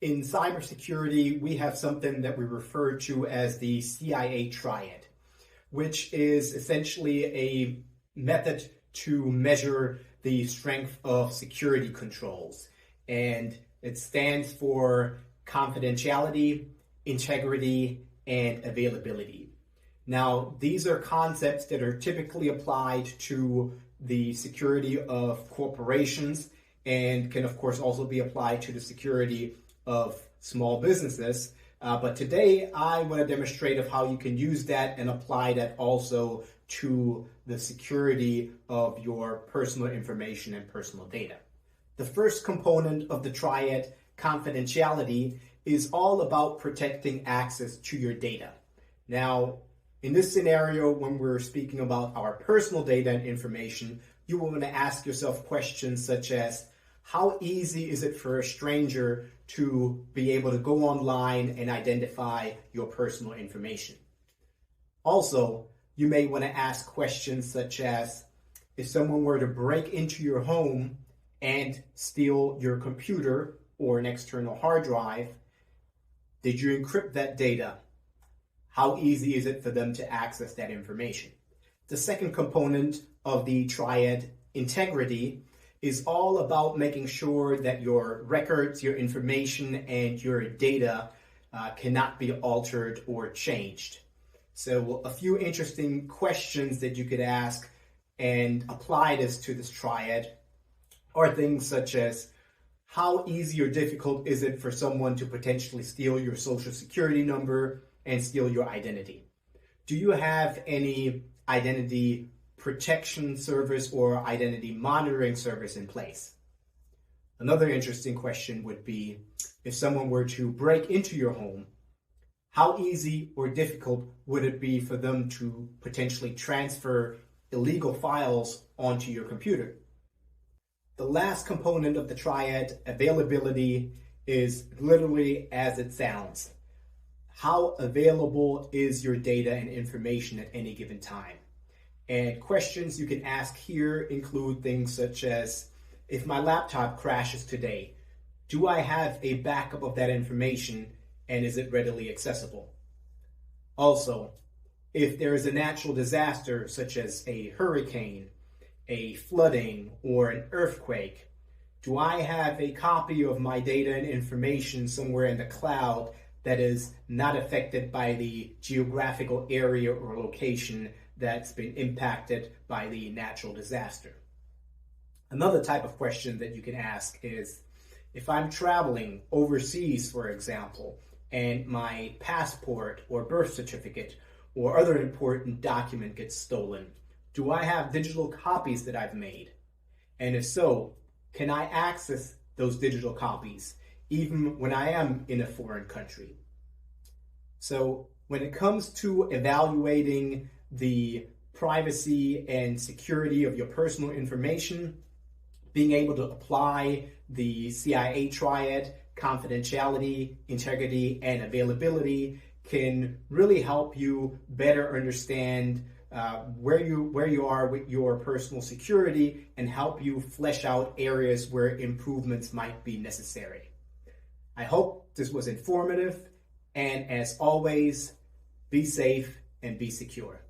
In cybersecurity, we have something that we refer to as the CIA Triad, which is essentially a method to measure the strength of security controls. And it stands for confidentiality, integrity, and availability. Now, these are concepts that are typically applied to the security of corporations and can, of course, also be applied to the security of small businesses. But today I want to demonstrate of how you can use that and apply that also to the security of your personal information and personal data. The first component of the triad, confidentiality, is all about protecting access to your data. Now, in this scenario, when we're speaking about our personal data and information, you will want to ask yourself questions such as, how easy is it for a stranger to be able to go online and identify your personal information? Also, you may want to ask questions such as, if someone were to break into your home and steal your computer or an external hard drive, did you encrypt that data? How easy is it for them to access that information? The second component of the triad, integrity, is all about making sure that your records, your information, and your data cannot be altered or changed. So a few interesting questions that you could ask and apply this to this triad are things such as, how easy or difficult is it for someone to potentially steal your social security number and steal your identity? Do you have any identity protection service or identity monitoring service in place? Another interesting question would be, if someone were to break into your home, how easy or difficult would it be for them to potentially transfer illegal files onto your computer? The last component of the triad, availability, is literally as it sounds. How available is your data and information at any given time? And questions you can ask here include things such as, if my laptop crashes today, do I have a backup of that information and is it readily accessible? Also, if there is a natural disaster such as a hurricane, a flooding, or an earthquake, do I have a copy of my data and information somewhere in the cloud that is not affected by the geographical area or location that's been impacted by the natural disaster? Another type of question that you can ask is, if I'm traveling overseas, for example, and my passport or birth certificate or other important document gets stolen, do I have digital copies that I've made? And if so, can I access those digital copies even when I am in a foreign country? So when it comes to evaluating the privacy and security of your personal information, being able to apply the CIA Triad, confidentiality, integrity, and availability can really help you better understand where you are with your personal security and help you flesh out areas where improvements might be necessary. I hope this was informative, and as always, be safe and be secure.